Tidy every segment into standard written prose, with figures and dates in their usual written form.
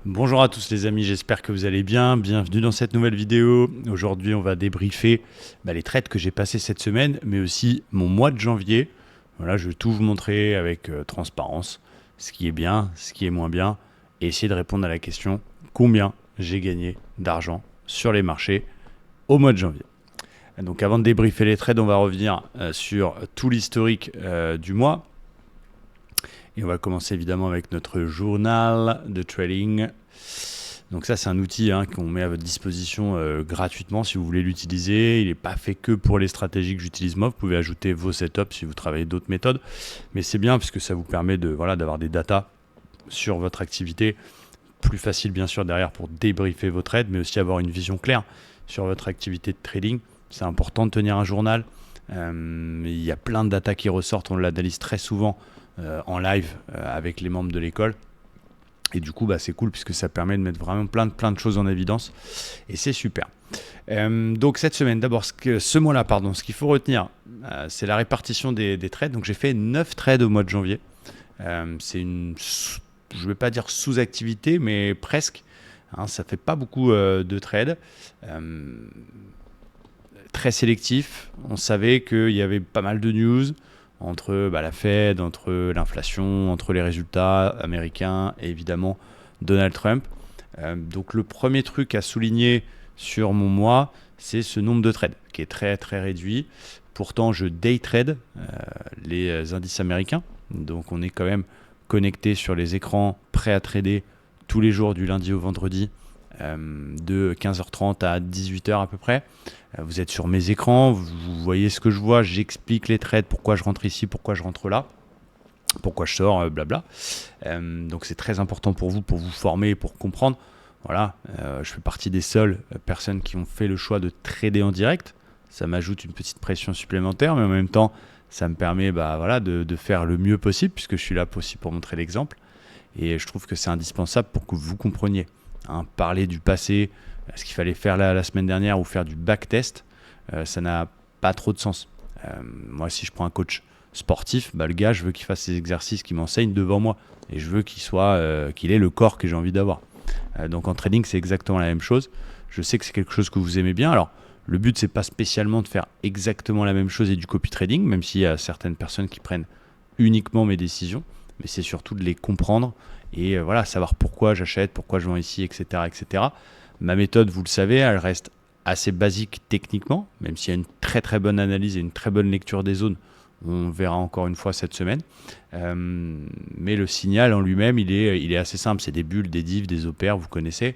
Bonjour à tous les amis, j'espère que vous allez bien. Bienvenue dans cette nouvelle vidéo. Aujourd'hui, on va débriefer les trades que j'ai passés cette semaine, mais aussi mon mois de janvier. Voilà, je vais tout vous montrer avec transparence, ce qui est bien, ce qui est moins bien, et essayer de répondre à la question combien j'ai gagné d'argent sur les marchés au mois de janvier. Donc avant de débriefer les trades, on va revenir sur tout l'historique du mois. Et on va commencer évidemment avec notre journal de trading. Donc ça, c'est un outil qu'on met à votre disposition gratuitement si vous voulez l'utiliser. Il n'est pas fait que pour les stratégies que j'utilise moi. Vous pouvez ajouter vos setups si vous travaillez d'autres méthodes. Mais c'est bien parce que ça vous permet d'avoir des datas sur votre activité. Plus facile bien sûr derrière pour débriefer vos trades, mais aussi avoir une vision claire sur votre activité de trading. C'est important de tenir un journal. Il y a plein de datas qui ressortent. On l'analyse très souvent en live avec les membres de l'école. Et du coup, c'est cool puisque ça permet de mettre vraiment plein de choses en évidence. Et c'est super. Donc cette semaine, d'abord, ce mois-là, ce qu'il faut retenir, c'est la répartition des trades. Donc j'ai fait 9 trades au mois de janvier. C'est je ne vais pas dire sous-activité, mais presque. Ça ne fait pas beaucoup de trades. Très sélectif. On savait qu'il y avait pas mal de news entre la Fed, entre l'inflation, entre les résultats américains et évidemment Donald Trump. Donc le premier truc à souligner sur mon mois, c'est ce nombre de trades qui est très très réduit. Pourtant, je day trade les indices américains. Donc on est quand même connecté sur les écrans, prêt à trader tous les jours du lundi au vendredi de 15h30 à 18h à peu près. Vous êtes sur mes écrans, vous voyez ce que je vois, j'explique les trades, pourquoi je rentre ici, pourquoi je rentre là, pourquoi je sors, blabla. Donc c'est très important pour vous former, pour comprendre. Voilà, je fais partie des seules personnes qui ont fait le choix de trader en direct. Ça m'ajoute une petite pression supplémentaire, mais en même temps, ça me permet de faire le mieux possible, puisque je suis là aussi pour montrer l'exemple. Et je trouve que c'est indispensable pour que vous compreniez. Parler du passé, ce qu'il fallait faire la semaine dernière ou faire du backtest, ça n'a pas trop de sens. Moi, si je prends un coach sportif, le gars, je veux qu'il fasse ses exercices, qu'il m'enseigne devant moi. Et je veux qu'il ait le corps que j'ai envie d'avoir. Donc en trading, c'est exactement la même chose. Je sais que c'est quelque chose que vous aimez bien. Alors, le but, c'est pas spécialement de faire exactement la même chose et du copy trading, même s'il y a certaines personnes qui prennent uniquement mes décisions. Mais c'est surtout de les comprendre et savoir pourquoi j'achète, pourquoi je vends ici, etc., etc. Ma méthode, vous le savez, elle reste assez basique techniquement, même s'il y a une très très bonne analyse et une très bonne lecture des zones. On verra encore une fois cette semaine. Mais le signal en lui-même, il est assez simple. C'est des bulles, des divs, des opères, vous connaissez.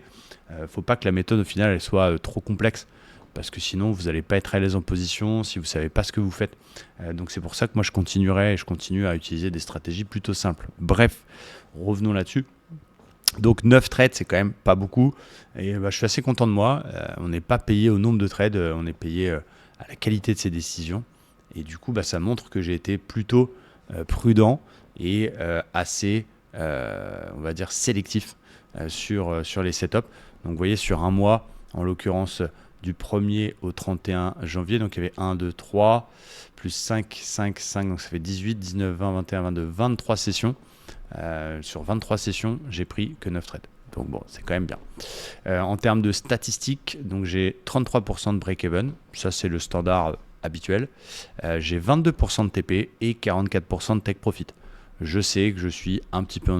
Faut pas que la méthode au final elle soit trop complexe, parce que sinon vous n'allez pas être à l'aise en position si vous ne savez pas ce que vous faites. Donc c'est pour ça que moi je continue à utiliser des stratégies plutôt simples. Bref, revenons là-dessus. Donc 9 trades, c'est quand même pas beaucoup. Et je suis assez content de moi. On n'est pas payé au nombre de trades, on est payé à la qualité de ses décisions. Et du coup, ça montre que j'ai été plutôt prudent et assez, on va dire, sélectif sur les setups. Donc vous voyez, sur un mois, en l'occurrence du 1er au 31 janvier, donc il y avait 1, 2, 3, plus 5, 5, 5, donc ça fait 18, 19, 20, 21, 22, 23 sessions. Sur 23 sessions, j'ai pris que 9 trades. Donc bon, c'est quand même bien. En termes de statistiques, donc j'ai 33% de break-even. Ça, c'est le standard habituel. J'ai 22% de TP et 44% de take profit. Je sais que je suis un petit peu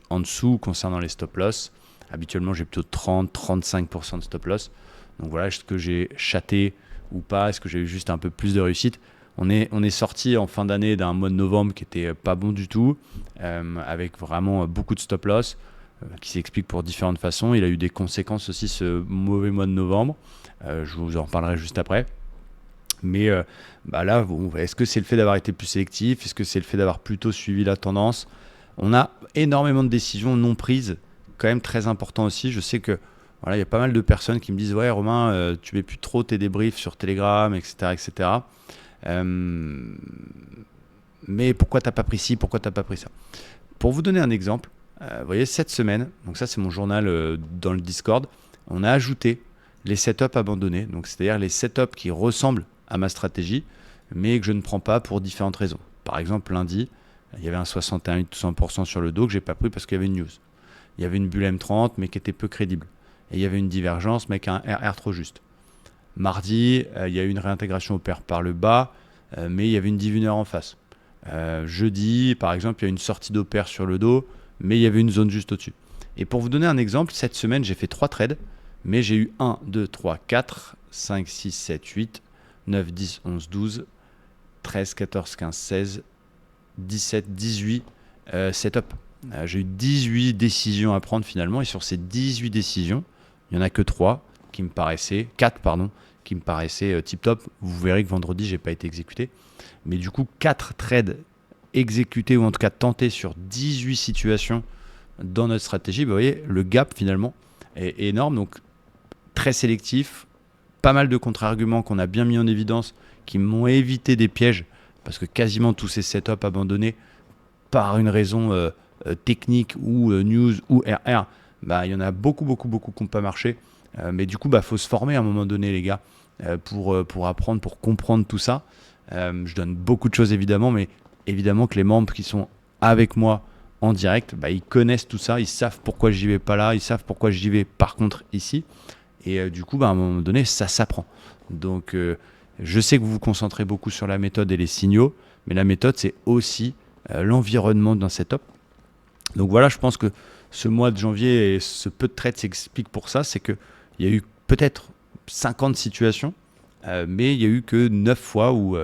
en dessous concernant les stop-loss. Habituellement, j'ai plutôt 30-35% de stop-loss. Donc voilà, est-ce que j'ai chaté ou pas? Est-ce que j'ai eu juste un peu plus de réussite? On est sorti en fin d'année d'un mois de novembre qui était pas bon du tout, avec vraiment beaucoup de stop-loss, qui s'explique pour différentes façons. Il a eu des conséquences aussi, ce mauvais mois de novembre. Je vous en parlerai juste après. Mais là, est-ce que c'est le fait d'avoir été plus sélectif? Est-ce que c'est le fait d'avoir plutôt suivi la tendance? On a énormément de décisions non prises, quand même très important aussi. Je sais que il y a pas mal de personnes qui me disent « Ouais, Romain, tu mets plus trop tes débriefs sur Telegram, etc. etc. » Mais pourquoi tu n'as pas pris ci, pourquoi tu n'as pas pris ça? Pour vous donner un exemple, vous voyez, cette semaine, donc ça c'est mon journal dans le Discord, on a ajouté les setups abandonnés, donc c'est-à-dire les setups qui ressemblent à ma stratégie, mais que je ne prends pas pour différentes raisons. Par exemple, lundi, il y avait un 61% sur le dos que je n'ai pas pris parce qu'il y avait une news. il y avait une bulle M30 mais qui était peu crédible. Et il y avait une divergence mais avec un RR trop juste. Mardi, il y a eu une réintégration au pair par le bas, mais il y avait une div 1 heure en face. Jeudi, par exemple, il y a une sortie d'opère sur le dos, mais il y avait une zone juste au-dessus. Et pour vous donner un exemple, cette semaine, j'ai fait 3 trades, mais j'ai eu 1, 2, 3, 4, 5, 6, 7, 8, 9, 10, 11, 12, 13, 14, 15, 16, 17, 18 setup. J'ai eu 18 décisions à prendre finalement, et sur ces 18 décisions, il n'y en a que 3 qui me paraissaient, 4 pardon, qui me paraissaient tip top. Vous verrez que vendredi, j'ai pas été exécuté. Mais du coup, 4 trades exécutés ou en tout cas tentés sur 18 situations dans notre stratégie. Vous voyez, le gap finalement est énorme. Donc, très sélectif. Pas mal de contre-arguments qu'on a bien mis en évidence qui m'ont évité des pièges parce que quasiment tous ces setups abandonnés par une raison technique ou news ou RR, il y en a beaucoup qui n'ont pas marché. Mais du coup, faut se former à un moment donné, les gars, pour apprendre, pour comprendre tout ça. Je donne beaucoup de choses évidemment, mais évidemment que les membres qui sont avec moi en direct, ils connaissent tout ça, ils savent pourquoi j'y vais pas là, ils savent pourquoi j'y vais par contre ici. Et du coup, à un moment donné, ça s'apprend. Donc, je sais que vous vous concentrez beaucoup sur la méthode et les signaux, mais la méthode, c'est aussi l'environnement d'un setup. Donc voilà, je pense que ce mois de janvier et ce peu de trades s'explique pour ça, c'est qu'il y a eu peut-être 50 situations, mais il n'y a eu que 9 fois où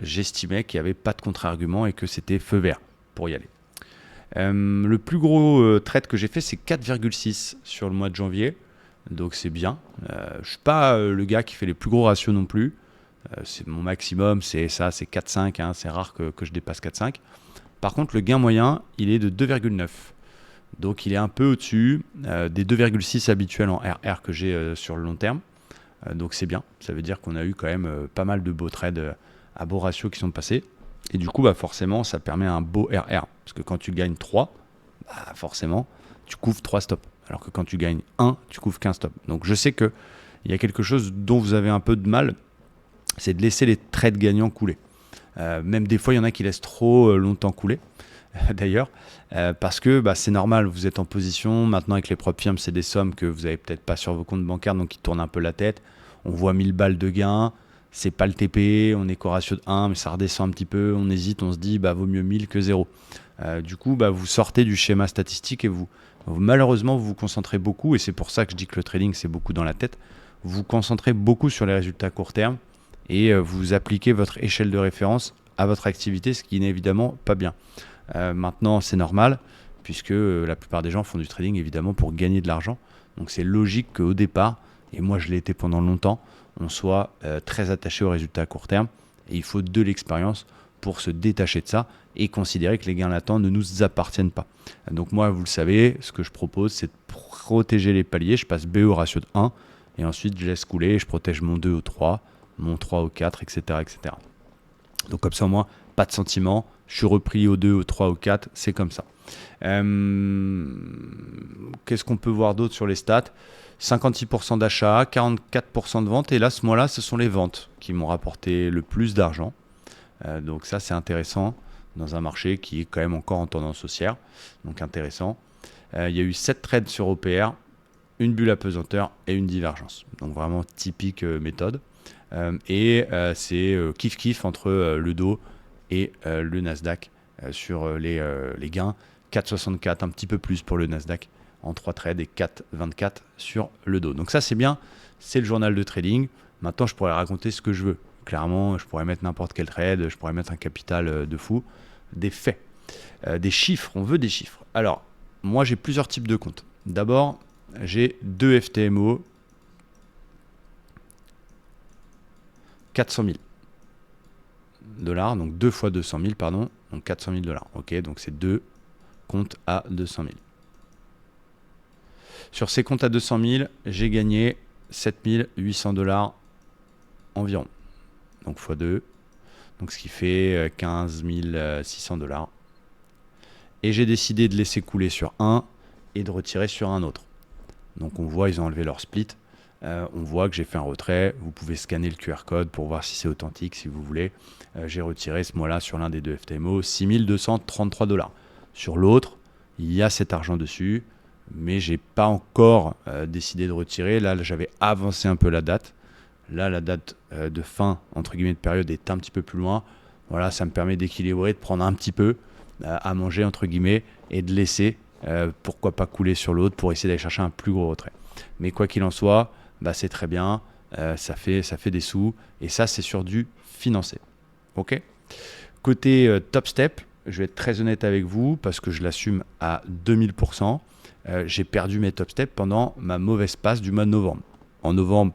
j'estimais qu'il n'y avait pas de contre-argument et que c'était feu vert pour y aller. Le plus gros trade que j'ai fait, c'est 4,6 sur le mois de janvier. Donc c'est bien. Je ne suis pas le gars qui fait les plus gros ratios non plus. C'est mon maximum, c'est 4,5. Hein, c'est rare que je dépasse 4,5. Par contre, le gain moyen, il est de 2,9. Donc il est un peu au-dessus des 2,6 habituels en RR que j'ai sur le long terme. Donc c'est bien. Ça veut dire qu'on a eu quand même pas mal de beaux trades à beaux ratios qui sont passés. Et du coup, forcément, ça permet un beau RR. Parce que quand tu gagnes 3, forcément, tu couvres 3 stops. Alors que quand tu gagnes 1, tu couvres qu'un stop. Donc je sais qu'il y a quelque chose dont vous avez un peu de mal, c'est de laisser les trades gagnants couler. Même des fois, il y en a qui laissent trop longtemps couler, d'ailleurs, parce que c'est normal, vous êtes en position. Maintenant, avec les propres firmes, c'est des sommes que vous n'avez peut-être pas sur vos comptes bancaires, donc ils tournent un peu la tête. On voit 1000 balles de gain, c'est pas le TP, on est qu'au ratio de 1, mais ça redescend un petit peu, on hésite, on se dit vaut mieux 1000 que 0. Du coup, vous sortez du schéma statistique et malheureusement, vous vous concentrez beaucoup, et c'est pour ça que je dis que le trading, c'est beaucoup dans la tête. Vous vous concentrez beaucoup sur les résultats court terme et vous appliquez votre échelle de référence à votre activité, ce qui n'est évidemment pas bien. Maintenant, c'est normal, puisque la plupart des gens font du trading évidemment pour gagner de l'argent. Donc c'est logique qu'au départ, et moi je l'ai été pendant longtemps, on soit très attaché aux résultats à court terme. Et il faut de l'expérience pour se détacher de ça et considérer que les gains latents ne nous appartiennent pas. Donc moi, vous le savez, ce que je propose, c'est de protéger les paliers. Je passe BE au ratio de 1 et ensuite je laisse couler et je protège mon 2 au 3, mon 3 au 4, etc. etc. Donc comme ça, au moins, pas de sentiment. Je suis repris au 2, au 3, au 4, c'est comme ça. Qu'est-ce qu'on peut voir d'autre sur les stats ? 56% d'achat, 44% de vente, et là, ce mois-là, ce sont les ventes qui m'ont rapporté le plus d'argent. Donc ça, c'est intéressant dans un marché qui est quand même encore en tendance haussière. Donc intéressant. Il y a eu 7 trades sur OPR, une bulle à pesanteur et une divergence. Donc vraiment typique méthode. Et c'est kiff-kiff entre le dos et le Nasdaq sur les gains. 4,64, un petit peu plus pour le Nasdaq en 3 trades et 4,24 sur le dos. Donc ça, c'est bien. C'est le journal de trading. Maintenant, je pourrais raconter ce que je veux. Clairement, je pourrais mettre n'importe quel trade, je pourrais mettre un capital de fou. Des faits, des chiffres, on veut des chiffres. Alors, moi j'ai plusieurs types de comptes. D'abord, j'ai 2 FTMO, 400 000 dollars, donc 2 fois 200 000, pardon, donc 400 000 dollars. Ok, donc c'est 2 comptes à 200 000. Sur ces comptes à 200 000, j'ai gagné 7 800 dollars environ. Donc x2, donc ce qui fait 15 600 dollars. Et j'ai décidé de laisser couler sur un et de retirer sur un autre. Donc on voit, ils ont enlevé leur split. On voit que j'ai fait un retrait. Vous pouvez scanner le QR code pour voir si c'est authentique, si vous voulez. J'ai retiré ce mois-là sur l'un des 2 FTMO 6 233 dollars. Sur l'autre, il y a cet argent dessus. mais j'ai pas encore décidé de retirer. Là, j'avais avancé un peu la date. Là, la date de fin, entre guillemets, de période est un petit peu plus loin. Voilà, ça me permet d'équilibrer, de prendre un petit peu à manger, entre guillemets, et de laisser, pourquoi pas couler sur l'autre pour essayer d'aller chercher un plus gros retrait. Mais quoi qu'il en soit, c'est très bien, ça fait des sous, et ça, c'est sur du financé. Ok ? Côté Top Step, je vais être très honnête avec vous, parce que je l'assume à 2000%. J'ai perdu mes Top Steps pendant ma mauvaise passe du mois de novembre. En novembre,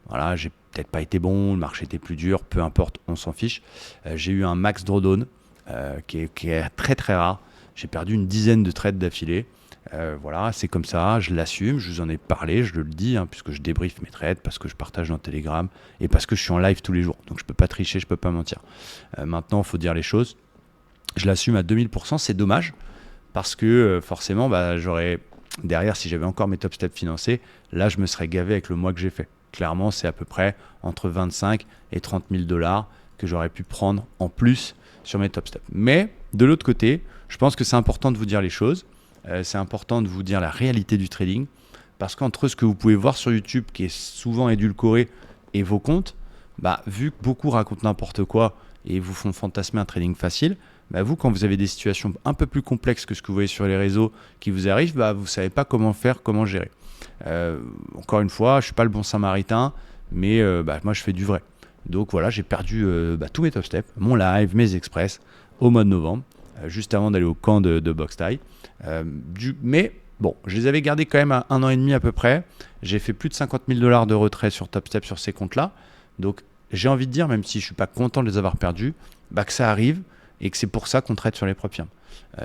voilà, j'ai peut-être pas été bon, le marché était plus dur, peu importe, on s'en fiche. J'ai eu un max drawdown qui est très très rare. J'ai perdu une dizaine de trades d'affilée. Voilà, c'est comme ça, je l'assume, je vous en ai parlé, je le dis, puisque je débriefe mes trades, parce que je partage dans Telegram et parce que je suis en live tous les jours. Donc je peux pas tricher, je peux pas mentir. Maintenant, il faut dire les choses. Je l'assume à 2000%, c'est dommage, parce que forcément, j'aurais derrière, si j'avais encore mes top steps financés, là, je me serais gavé avec le mois que j'ai fait. Clairement, c'est à peu près entre 25 et 30 000 $ que j'aurais pu prendre en plus sur mes top steps. Mais de l'autre côté, je pense que c'est important de vous dire les choses. C'est important de vous dire la réalité du trading. Parce qu'entre ce que vous pouvez voir sur YouTube, qui est souvent édulcoré, et vos comptes, vu que beaucoup racontent n'importe quoi et vous font fantasmer un trading facile, vous, quand vous avez des situations un peu plus complexes que ce que vous voyez sur les réseaux qui vous arrivent, vous ne savez pas comment faire, comment gérer. Encore une fois, je ne suis pas le bon samaritain, mais moi, je fais du vrai. Donc voilà, j'ai perdu tous mes top steps, mon live, mes express, au mois de novembre, juste avant d'aller au camp de boxe Thai. Mais bon, je les avais gardés quand même à 1 an et demi à peu près. J'ai fait plus de 50 000 $ de retrait sur top step sur ces comptes-là. Donc j'ai envie de dire, même si je ne suis pas content de les avoir perdus, que ça arrive. Et que c'est pour ça qu'on trade sur les prop firmes.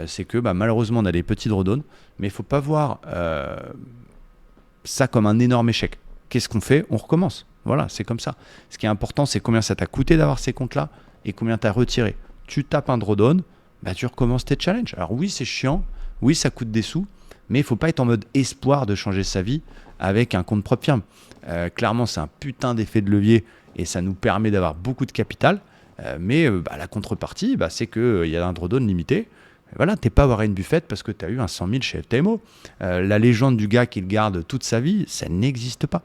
C'est que malheureusement, on a des petits drawdowns, mais il ne faut pas voir ça comme un énorme échec. Qu'est-ce qu'on fait ? On recommence. Voilà, c'est comme ça. Ce qui est important, c'est combien ça t'a coûté d'avoir ces comptes-là et combien tu as retiré. Tu tapes un drawdown, tu recommences tes challenges. Alors oui, c'est chiant, oui, ça coûte des sous, mais il ne faut pas être en mode espoir de changer sa vie avec un compte prop firme. Clairement, c'est un putain d'effet de levier et ça nous permet d'avoir beaucoup de capital. Mais la contrepartie, c'est qu'il y a un drawdown limité. Voilà, t'es pas Warren Buffett parce que tu as eu un 100 000 chez FTMO. La légende du gars qui le garde toute sa vie, ça n'existe pas.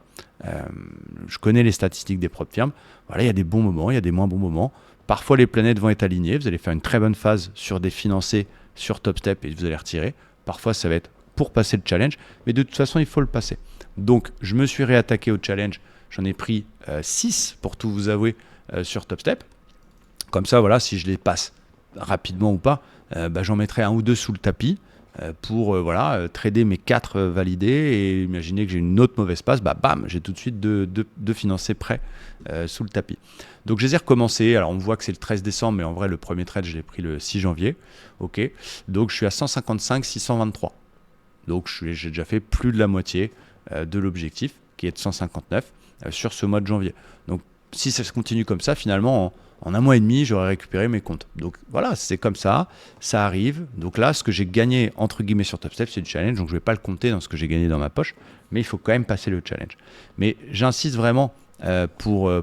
Je connais les statistiques des propres firmes. Voilà, il y a des bons moments, il y a des moins bons moments. Parfois, les planètes vont être alignées. Vous allez faire une très bonne phase sur des financés, sur Top Step et vous allez retirer. Parfois, ça va être pour passer le challenge. Mais de toute façon, il faut le passer. Donc, je me suis réattaqué au challenge. J'en ai pris 6 pour tout vous avouer sur Top Step. Comme ça, voilà, si je les passe rapidement ou pas, j'en mettrai 1 ou 2 sous le tapis pour trader mes 4 validés et imaginer que j'ai une autre mauvaise passe, bam, j'ai tout de suite deux financés prêts sous le tapis. Donc je les ai recommencés. Alors on voit que c'est le 13 décembre, mais en vrai le premier trade je l'ai pris le 6 janvier. Ok, donc je suis à 155 623. Donc j'ai déjà fait plus de la moitié de l'objectif qui est de 159 sur ce mois de janvier. Donc si ça se continue comme ça, finalement en 1 mois et demi, j'aurais récupéré mes comptes. Donc voilà, c'est comme ça, ça arrive. Donc là, ce que j'ai gagné, entre guillemets, sur Top Step, c'est du challenge. Donc je ne vais pas le compter dans ce que j'ai gagné dans ma poche, mais il faut quand même passer le challenge. Mais j'insiste vraiment pour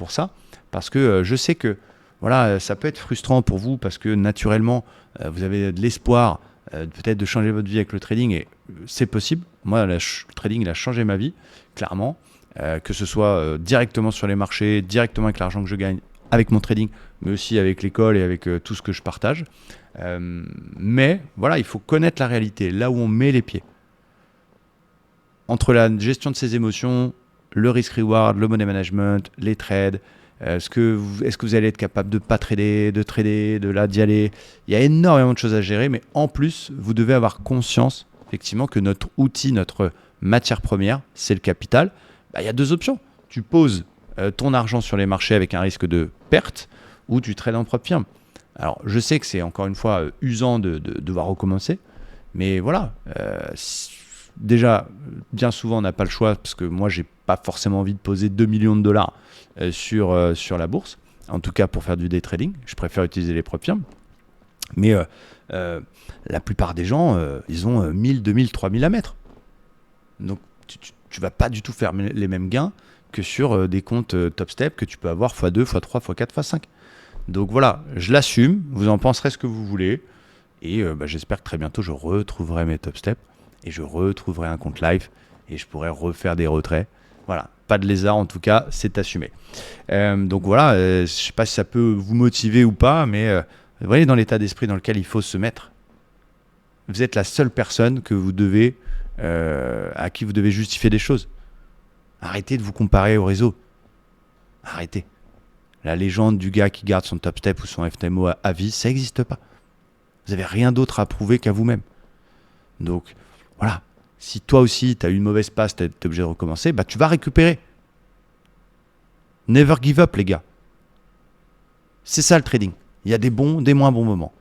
ça, parce que je sais que voilà, ça peut être frustrant pour vous, parce que naturellement, vous avez de l'espoir peut-être de changer votre vie avec le trading, et c'est possible. Moi, le trading, il a changé ma vie, clairement. Que ce soit directement sur les marchés, directement avec l'argent que je gagne, avec mon trading, mais aussi avec l'école et avec tout ce que je partage. Mais voilà, il faut connaître la réalité, là où on met les pieds. Entre la gestion de ses émotions, le risk-reward, le money management, les trades, est-ce que vous allez être capable de ne pas trader, d'y aller. Il y a énormément de choses à gérer, mais en plus, vous devez avoir conscience, effectivement, que notre outil, notre matière première, c'est le capital. Il y a 2 options. Tu poses ton argent sur les marchés avec un risque de perte ou tu trades en propre firme. Alors, je sais que c'est encore une fois usant de devoir recommencer, mais voilà. Déjà, bien souvent, on n'a pas le choix parce que moi, j'ai pas forcément envie de poser 2 millions de dollars sur la bourse. En tout cas, pour faire du day trading, je préfère utiliser les propres firmes. Mais la plupart des gens, ils ont 1000, 2000, 3000 à mettre. Donc, tu vas pas du tout faire les mêmes gains que sur des comptes Top Step que tu peux avoir x2, x3, x4, x5. Donc voilà, je l'assume, vous en penserez ce que vous voulez. Et j'espère que très bientôt, je retrouverai mes Top Step et je retrouverai un compte live et je pourrai refaire des retraits. Voilà, pas de lézard en tout cas, c'est assumé. Donc voilà, je ne sais pas si ça peut vous motiver ou pas, mais vous voyez dans l'état d'esprit dans lequel il faut se mettre. Vous êtes la seule personne que vous devez, à qui vous devez justifier des choses. Arrêtez de vous comparer au réseau. Arrêtez. La légende du gars qui garde son top step ou son FTMO à vie, ça n'existe pas. Vous n'avez rien d'autre à prouver qu'à vous-même. Donc voilà, si toi aussi tu as eu une mauvaise passe, tu es obligé de recommencer, bah tu vas récupérer. Never give up les gars. C'est ça le trading. Il y a des bons, des moins bons moments.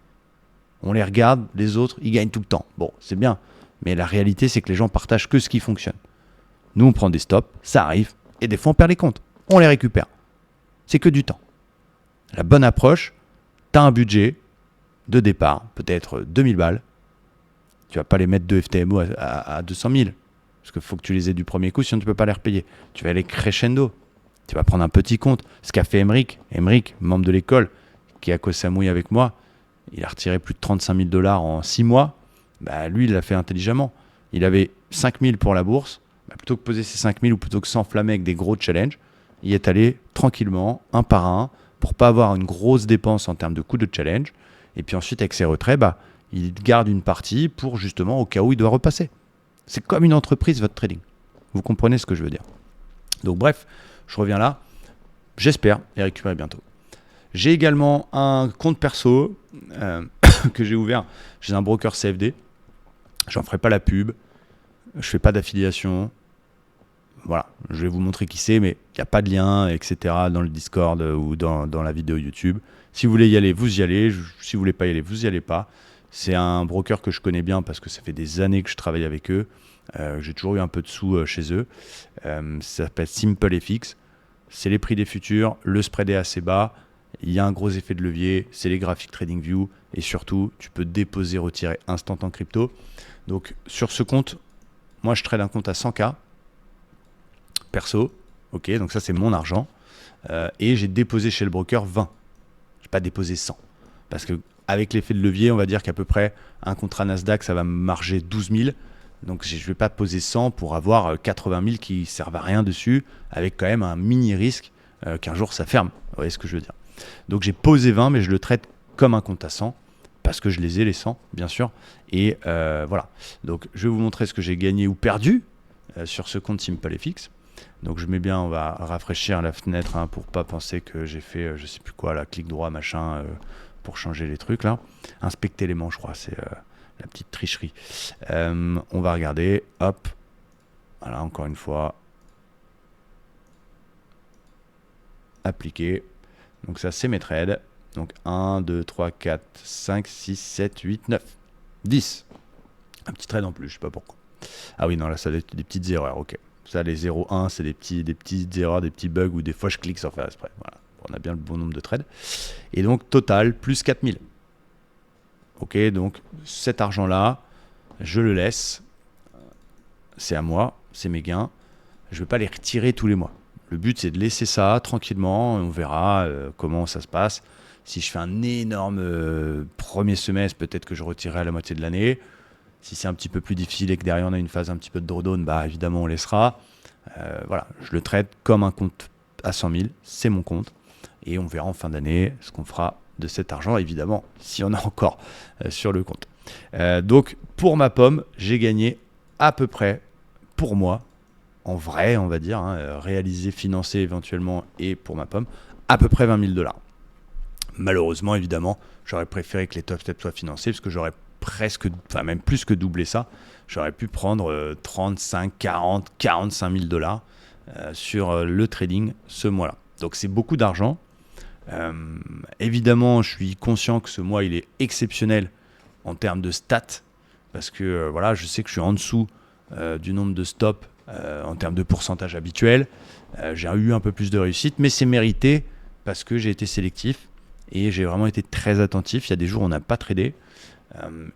On les regarde, les autres, ils gagnent tout le temps. Bon, c'est bien. Mais la réalité, c'est que les gens partagent que ce qui fonctionne. Nous, on prend des stops, ça arrive, et des fois, on perd les comptes. On les récupère. C'est que du temps. La bonne approche, tu as un budget de départ, peut-être 2000 balles. Tu vas pas les mettre de FTMO à 200 000. Parce qu'il faut que tu les aies du premier coup, sinon tu ne peux pas les repayer. Tu vas aller crescendo. Tu vas prendre un petit compte. Ce qu'a fait Emeric, membre de l'école, qui est à Koh Samui avec moi, il a retiré plus de 35 000 $ en 6 mois. Bah, lui, il l'a fait intelligemment. Il avait 5 000 pour la bourse. Bah, plutôt que poser ces 5 000 ou plutôt que s'enflammer avec des gros challenges, il est allé tranquillement, un par un, pour pas avoir une grosse dépense en termes de coût de challenge. Et puis ensuite, avec ses retraits, bah, il garde une partie pour justement au cas où il doit repasser. C'est comme une entreprise, votre trading. Vous comprenez ce que je veux dire. Donc bref, je reviens là. J'espère les récupérer bientôt. J'ai également un compte perso que j'ai ouvert chez un broker CFD. J'en ferai pas la pub. Je fais pas d'affiliation. Voilà, je vais vous montrer qui c'est, mais il n'y a pas de lien, etc. dans le Discord ou dans la vidéo YouTube. Si vous voulez y aller, vous y allez. Si vous voulez pas y aller, vous y allez pas. C'est un broker que je connais bien parce que ça fait des années que je travaille avec eux. J'ai toujours eu un peu de sous chez eux. Ça s'appelle SimpleFX. C'est les prix des futurs. Le spread est assez bas. Il y a un gros effet de levier. C'est les graphiques TradingView. Et surtout, tu peux déposer, retirer instant en crypto. Donc, sur ce compte, moi, je trade un compte à 100K. Perso. Ok, donc ça, c'est mon argent. Et j'ai déposé chez le broker 20. Je n'ai pas déposé 100. Parce que avec l'effet de levier, on va dire qu'à peu près un contrat Nasdaq, ça va me marger 12 000. Donc je ne vais pas poser 100 pour avoir 80 000 qui ne servent à rien dessus, avec quand même un mini risque qu'un jour ça ferme. Vous voyez ce que je veux dire. Donc j'ai posé 20, mais je le traite comme un compte à 100, parce que je les ai les 100, bien sûr. Et voilà. Donc je vais vous montrer ce que j'ai gagné ou perdu sur ce compte SimpleFX. Donc je mets bien, on va rafraîchir la fenêtre pour pas penser que j'ai fait, je sais plus quoi, là, clic droit, machin, pour changer les trucs là. Inspecter les manches, je crois, c'est la petite tricherie. On va regarder, hop, voilà, encore une fois, appliquer. Donc ça, c'est mes trades. Donc 1, 2, 3, 4, 5, 6, 7, 8, 9, 10. Un petit trade en plus, je sais pas pourquoi. Ah oui, non, là, ça doit être des petites erreurs, ok. Ça, les 0,1, c'est des petites erreurs, des petits bugs, ou des fois, je clique sans faire exprès. Voilà. On a bien le bon nombre de trades. Et donc, total, plus 4000. Ok, donc, cet argent-là, je le laisse. C'est à moi, c'est mes gains. Je ne vais pas les retirer tous les mois. Le but, c'est de laisser ça tranquillement. On verra comment ça se passe. Si je fais un énorme premier semestre, peut-être que je retirerai à la moitié de l'année. Si c'est un petit peu plus difficile et que derrière on a une phase un petit peu de drawdown, bah évidemment on laissera. Voilà, je le traite comme un compte à 100 000, c'est mon compte. Et on verra en fin d'année ce qu'on fera de cet argent, évidemment, si on a encore sur le compte. Donc pour ma pomme, j'ai gagné à peu près, pour moi, en vrai, on va dire, réalisé, financé éventuellement, et pour ma pomme, à peu près 20 000 $. Malheureusement, évidemment, j'aurais préféré que les top steps soient financés, parce que j'aurais presque, enfin même plus que doubler ça, j'aurais pu prendre 35, 40, 45 000 $ sur le trading ce mois-là. Donc c'est beaucoup d'argent. Évidemment, je suis conscient que ce mois, il est exceptionnel en termes de stats, parce que voilà, je sais que je suis en dessous du nombre de stops en termes de pourcentage habituel. J'ai eu un peu plus de réussite, mais c'est mérité parce que j'ai été sélectif et j'ai vraiment été très attentif. Il y a des jours où on n'a pas tradé.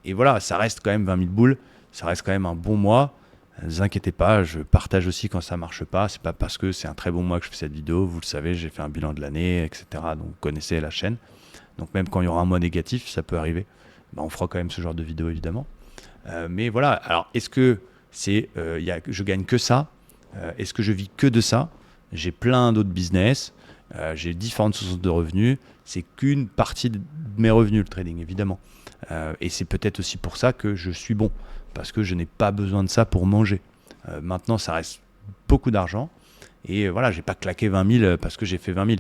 Et voilà, ça reste quand même 20 000 boules, ça reste quand même un bon mois. Ne vous inquiétez pas, je partage aussi quand ça marche pas. C'est pas parce que c'est un très bon mois que je fais cette vidéo. Vous le savez, j'ai fait un bilan de l'année, etc. Donc vous connaissez la chaîne. Donc même quand il y aura un mois négatif, ça peut arriver. On fera quand même ce genre de vidéo évidemment. Mais voilà, alors est-ce que je gagne que ça? Est-ce que je vis que de ça? J'ai plein d'autres business, j'ai différentes sources de revenus. C'est qu'une partie de mes revenus, le trading, évidemment. Et c'est peut-être aussi pour ça que je suis bon, parce que je n'ai pas besoin de ça pour manger. Maintenant, ça reste beaucoup d'argent. Et voilà, j'ai pas claqué 20 000 parce que j'ai fait 20 000.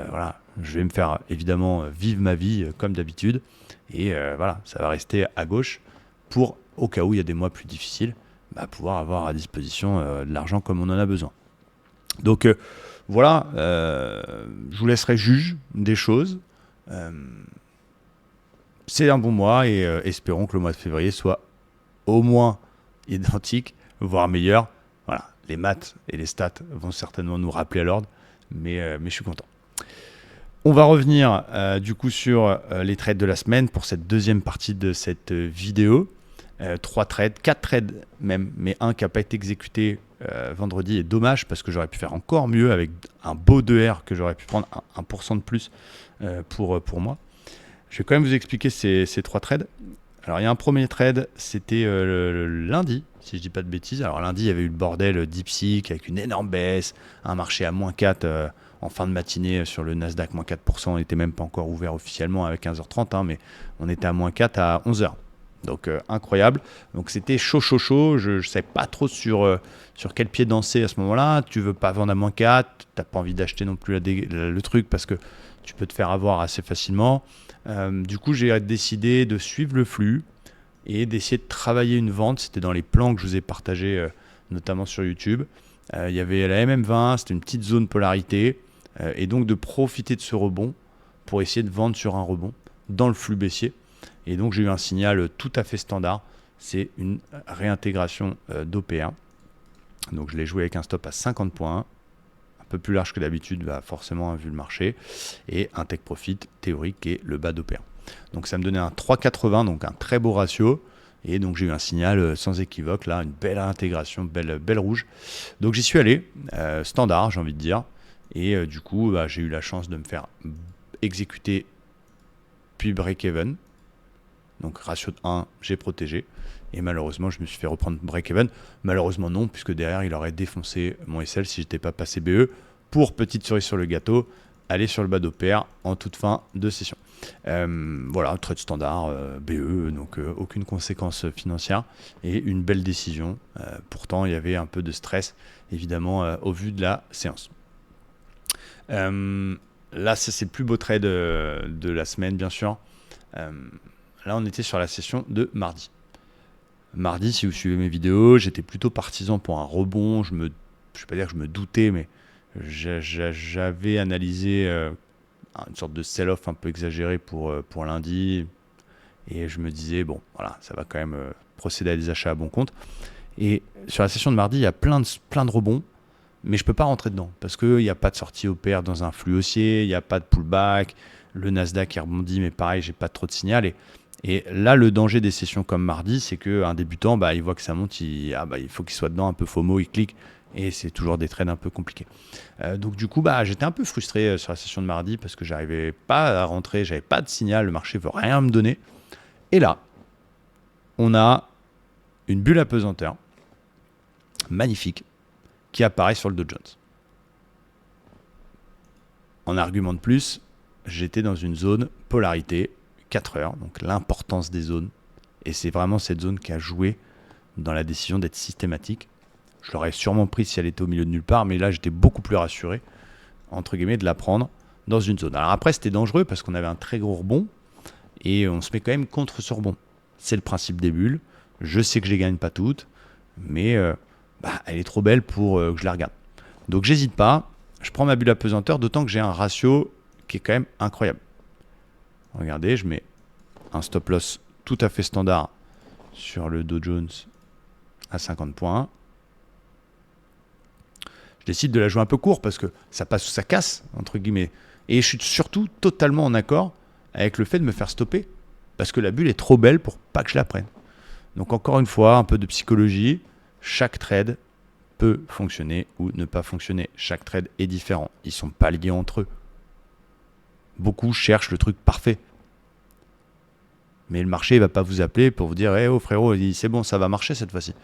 Voilà, je vais me faire évidemment vivre ma vie comme d'habitude. Et voilà, ça va rester à gauche pour, au cas où il y a des mois plus difficiles, pouvoir avoir à disposition de l'argent comme on en a besoin. Donc voilà, je vous laisserai juge des choses. C'est un bon mois et espérons que le mois de février soit au moins identique, voire meilleur. Voilà, les maths et les stats vont certainement nous rappeler à l'ordre, mais je suis content. On va revenir du coup sur les trades de la semaine pour cette deuxième partie de cette vidéo. 3 trades, 4 trades même, mais un qui n'a pas été exécuté vendredi est dommage parce que j'aurais pu faire encore mieux avec un beau 2R que j'aurais pu prendre 1% de plus pour moi. Je vais quand même vous expliquer ces 3 trades. Alors il y a un premier trade, c'était le lundi, si je dis pas de bêtises. Alors lundi, il y avait eu le bordel DeepSeek avec une énorme baisse, un marché à moins 4 en fin de matinée sur le Nasdaq, moins 4%. On n'était même pas encore ouvert officiellement avec 15h30, mais on était à moins 4 à 11h. Donc incroyable. Donc c'était chaud. Je ne savais pas trop sur quel pied danser à ce moment-là. Tu veux pas vendre à moins 4, tu n'as pas envie d'acheter non plus le truc parce que tu peux te faire avoir assez facilement. Du coup, j'ai décidé de suivre le flux et d'essayer de travailler une vente. C'était dans les plans que je vous ai partagés, notamment sur YouTube. Il y avait la MM20, c'était une petite zone polarité. Et donc de profiter de ce rebond pour essayer de vendre sur un rebond dans le flux baissier. Et donc j'ai eu un signal tout à fait standard. C'est une réintégration d'OP1. Donc je l'ai joué avec un stop à 50 points. Un peu plus large que d'habitude, forcément, vu le marché, et un take profit théorique qui est le bas d'OP1. Donc ça me donnait un 3,80, donc un très beau ratio, et donc j'ai eu un signal sans équivoque, là, une belle intégration, belle rouge. Donc j'y suis allé, standard, j'ai envie de dire, et du coup, j'ai eu la chance de me faire exécuter, puis break-even. Donc ratio de 1, j'ai protégé. Et malheureusement, je me suis fait reprendre break-even. Malheureusement non, puisque derrière, il aurait défoncé mon SL si je n'étais pas passé BE. Pour petite cerise sur le gâteau, aller sur le bas d'OPR en toute fin de session. Voilà, trade standard, BE, donc aucune conséquence financière. Et une belle décision. Pourtant, il y avait un peu de stress, évidemment, au vu de la séance. Là, c'est le plus beau trade de la semaine, bien sûr. Là, on était sur la session de mardi. Mardi, si vous suivez mes vidéos, j'étais plutôt partisan pour un rebond. Je ne vais pas dire que je me doutais, mais j'avais analysé une sorte de sell-off un peu exagéré pour lundi. Et je me disais, bon, voilà, ça va quand même procéder à des achats à bon compte. Et sur la session de mardi, il y a plein de rebonds, mais je ne peux pas rentrer dedans parce qu'il n'y a pas de sortie OPR dans un flux haussier, il n'y a pas de pullback. Le Nasdaq est rebondi, mais pareil, j'ai pas trop de signal. Et là, le danger des sessions comme mardi, c'est qu'un débutant, il voit que ça monte, il faut qu'il soit dedans, un peu FOMO, il clique, et c'est toujours des trades un peu compliqués. Donc du coup, j'étais un peu frustré sur la session de mardi parce que j'arrivais pas à rentrer, j'avais pas de signal, le marché veut rien me donner. Et là, on a une bulle à pesanteur magnifique qui apparaît sur le Dow Jones. En argument de plus, j'étais dans une zone polarité 4 heures, donc l'importance des zones. Et c'est vraiment cette zone qui a joué dans la décision d'être systématique. Je l'aurais sûrement pris si elle était au milieu de nulle part, mais là j'étais beaucoup plus rassuré, entre guillemets, de la prendre dans une zone. Alors après, c'était dangereux parce qu'on avait un très gros rebond et on se met quand même contre ce rebond. C'est le principe des bulles. Je sais que je les gagne pas toutes, mais elle est trop belle pour que je la regarde. Donc j'hésite pas, je prends ma bulle à pesanteur, d'autant que j'ai un ratio qui est quand même incroyable. Regardez, je mets un stop loss tout à fait standard sur le Dow Jones à 50 points. Je décide de la jouer un peu court parce que ça passe ou ça casse, entre guillemets. Et je suis surtout totalement en accord avec le fait de me faire stopper parce que la bulle est trop belle pour pas que je la prenne. Donc encore une fois, un peu de psychologie. Chaque trade peut fonctionner ou ne pas fonctionner. Chaque trade est différent. Ils ne sont pas liés entre eux. Beaucoup cherchent le truc parfait. Mais le marché ne va pas vous appeler pour vous dire oh frérot, c'est bon, ça va marcher cette fois-ci.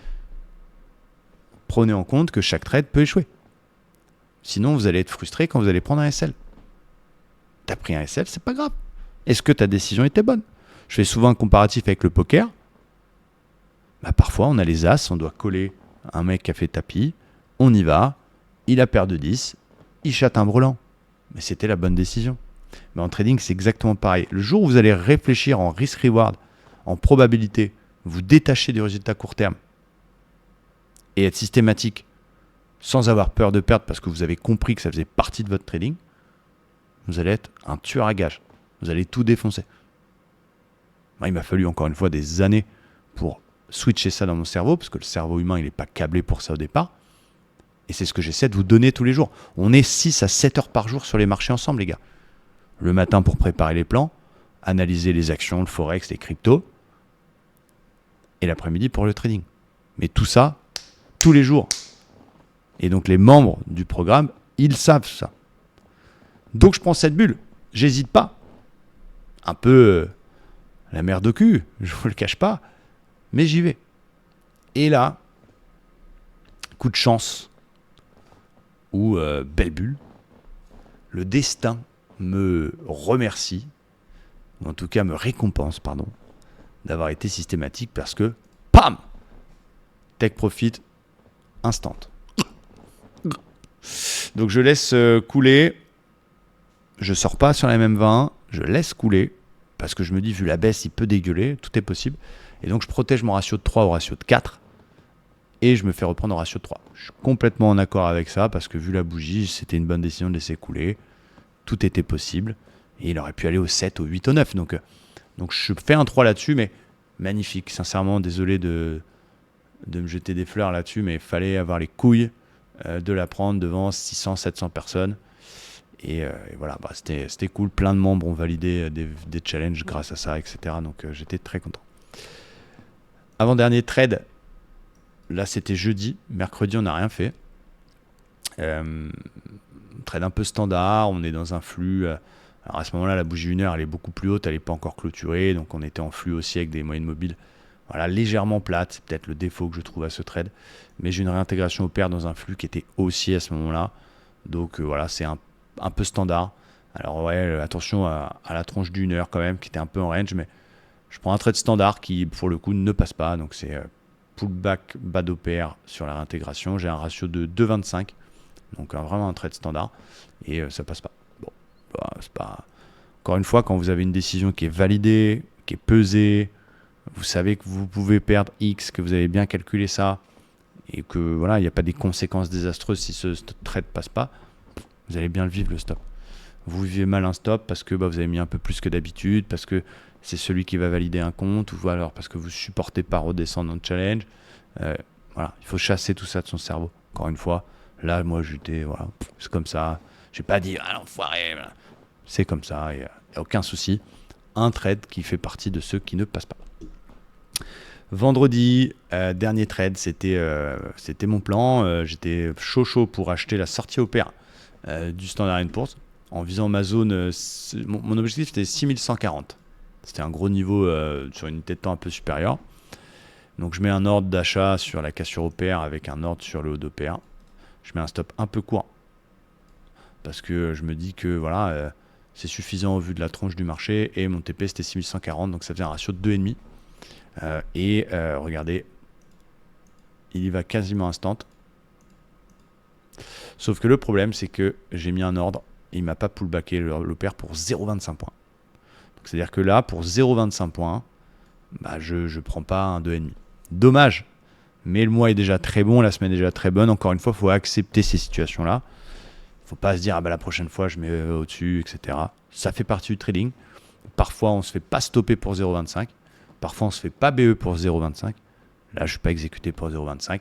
Prenez en compte que chaque trade peut échouer. Sinon, vous allez être frustré quand vous allez prendre un SL. Tu as pris un SL, c'est pas grave. Est-ce que ta décision était bonne? Je fais souvent un comparatif avec le poker. Parfois, on a les as, on doit coller un mec qui a fait tapis, on y va, il a paire de 10, il chatte un brelan. Mais c'était la bonne décision. Mais en trading, c'est exactement pareil. Le jour où vous allez réfléchir en risk-reward, en probabilité, vous détacher du résultat court terme et être systématique sans avoir peur de perdre parce que vous avez compris que ça faisait partie de votre trading, vous allez être un tueur à gages. Vous allez tout défoncer. Il m'a fallu encore une fois des années pour switcher ça dans mon cerveau parce que le cerveau humain, il n'est pas câblé pour ça au départ. Et c'est ce que j'essaie de vous donner tous les jours. On est 6 à 7 heures par jour sur les marchés ensemble, les gars. Le matin pour préparer les plans, analyser les actions, le forex, les cryptos, et l'après-midi pour le trading. Mais tout ça, tous les jours. Et donc les membres du programme, ils savent ça. Donc je prends cette bulle, j'hésite pas. Un peu la merde au cul, je vous le cache pas, mais j'y vais. Et là, coup de chance, ou belle bulle, le destin me remercie, ou en tout cas me récompense, pardon, d'avoir été systématique parce que, pam, take profit, instant. Donc je laisse couler, je sors pas sur les mêmes 20, je laisse couler, parce que je me dis, vu la baisse, il peut dégueuler, tout est possible. Et donc je protège mon ratio de 3 au ratio de 4, et je me fais reprendre au ratio de 3. Je suis complètement en accord avec ça, parce que vu la bougie, c'était une bonne décision de laisser couler, tout était possible, et il aurait pu aller au 7, au 8, au 9. Donc je fais un 3 là-dessus, mais magnifique. Sincèrement, désolé de me jeter des fleurs là-dessus, mais il fallait avoir les couilles de la prendre devant 600, 700 personnes. Et voilà, c'était cool. Plein de membres ont validé des challenges grâce à ça, etc. Donc j'étais très content. Avant-dernier trade, là c'était jeudi. Mercredi, on n'a rien fait. Trade un peu standard, on est dans un flux. Alors à ce moment-là, la bougie 1 heure, elle est beaucoup plus haute, elle n'est pas encore clôturée. Donc on était en flux aussi avec des moyennes mobiles. Voilà, légèrement plate, c'est peut-être le défaut que je trouve à ce trade. Mais j'ai une réintégration au pair dans un flux qui était haussier à ce moment-là. Donc voilà, c'est un peu standard. Alors ouais, attention à la tronche d'1 heure quand même, qui était un peu en range, mais je prends un trade standard qui, pour le coup, ne passe pas. Donc c'est pullback bas au pair sur la réintégration. J'ai un ratio de 2,25. Donc vraiment un trade standard. Et ça passe pas. Bon, c'est pas... Encore une fois, quand vous avez une décision qui est validée, qui est pesée, vous savez que vous pouvez perdre X, que vous avez bien calculé ça, et que voilà, il n'y a pas des conséquences désastreuses si ce trade passe pas, vous allez bien le vivre le stop. Vous vivez mal un stop parce que vous avez mis un peu plus que d'habitude, parce que c'est celui qui va valider un compte, ou alors parce que vous supportez pas redescendre dans le challenge. Voilà, il faut chasser tout ça de son cerveau. Encore une fois, là, moi, j'étais, voilà, c'est comme ça. J'ai pas dit, ah l'enfoiré, voilà. C'est comme ça, il n'y a aucun souci. Un trade qui fait partie de ceux qui ne passent pas. Vendredi, dernier trade, c'était mon plan. J'étais chaud pour acheter la sortie au pair du Standard & Poor's en visant ma zone. Mon objectif c'était 6140. C'était un gros niveau sur une unité de temps un peu supérieure. Donc je mets un ordre d'achat sur la cassure au pair avec un ordre sur le haut de pair. Je mets un stop un peu court parce que je me dis que voilà, c'est suffisant au vu de la tronche du marché et mon TP c'était 6140, donc ça faisait un ratio de 2,5. Regardez, il y va quasiment instant. Sauf que le problème, c'est que j'ai mis un ordre, et il m'a pas pullbacké le pair pour 0,25 points. C'est-à-dire que là, pour 0,25 points, je prends pas un 2,5. Dommage, mais le mois est déjà très bon, la semaine est déjà très bonne. Encore une fois, il faut accepter ces situations-là. Il ne faut pas se dire, la prochaine fois, je mets au-dessus, etc. Ça fait partie du trading. Parfois, on ne se fait pas stopper pour 0,25. Parfois, on ne se fait pas BE pour 0,25. Là, je ne suis pas exécuté pour 0,25.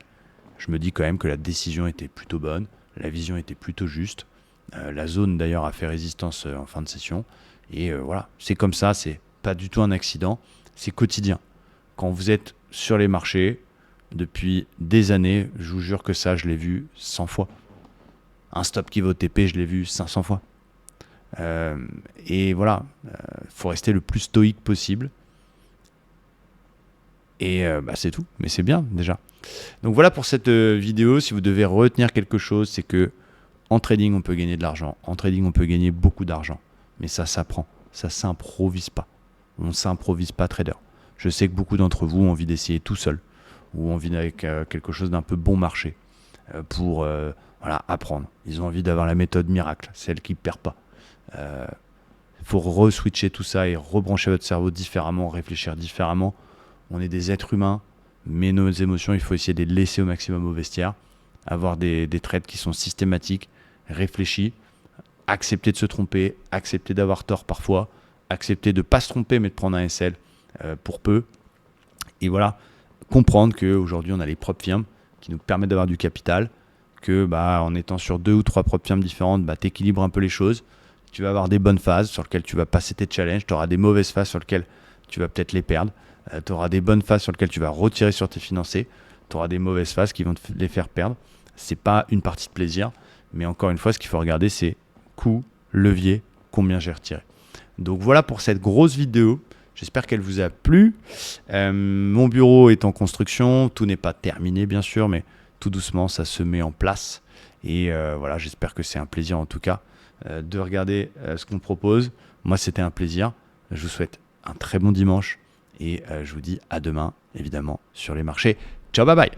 Je me dis quand même que la décision était plutôt bonne. La vision était plutôt juste. La zone, d'ailleurs, a fait résistance en fin de session. Et voilà, c'est comme ça. C'est pas du tout un accident. C'est quotidien. Quand vous êtes sur les marchés depuis des années, je vous jure que ça, je l'ai vu 100 fois. Un stop qui vaut TP, je l'ai vu 500 fois. Et voilà, faut rester le plus stoïque possible. Et c'est tout, mais c'est bien déjà. Donc voilà pour cette vidéo. Si vous devez retenir quelque chose, c'est que en trading, on peut gagner de l'argent. En trading, on peut gagner beaucoup d'argent. Mais ça s'apprend. Ça ne s'improvise pas. On ne s'improvise pas trader. Je sais que beaucoup d'entre vous ont envie d'essayer tout seul ou ont envie avec quelque chose d'un peu bon marché pour apprendre. Ils ont envie d'avoir la méthode miracle, celle qui ne perd pas. Il faut re-switcher tout ça et rebrancher votre cerveau différemment, réfléchir différemment. On est des êtres humains, mais nos émotions, il faut essayer de les laisser au maximum au vestiaire. Avoir des trades qui sont systématiques, réfléchis, accepter de se tromper, accepter d'avoir tort parfois, accepter de ne pas se tromper mais de prendre un SL pour peu. Et voilà, comprendre qu'aujourd'hui on a les propres firmes qui nous permettent d'avoir du capital, que en étant sur 2 ou 3 propres firmes différentes, tu équilibres un peu les choses. Tu vas avoir des bonnes phases sur lesquelles tu vas passer tes challenges, tu auras des mauvaises phases sur lesquelles tu vas peut-être les perdre, tu auras des bonnes phases sur lesquelles tu vas retirer sur tes financés, tu auras des mauvaises phases qui vont te les faire perdre. C'est pas une partie de plaisir, mais encore une fois, ce qu'il faut regarder, c'est coût, levier, combien j'ai retiré. Donc voilà pour cette grosse vidéo. J'espère qu'elle vous a plu. Mon bureau est en construction. Tout n'est pas terminé, bien sûr, mais tout doucement, ça se met en place. Et voilà, j'espère que c'est un plaisir en tout cas de regarder ce qu'on propose. Moi, c'était un plaisir. Je vous souhaite un très bon dimanche et je vous dis à demain, évidemment, sur les marchés. Ciao, bye bye.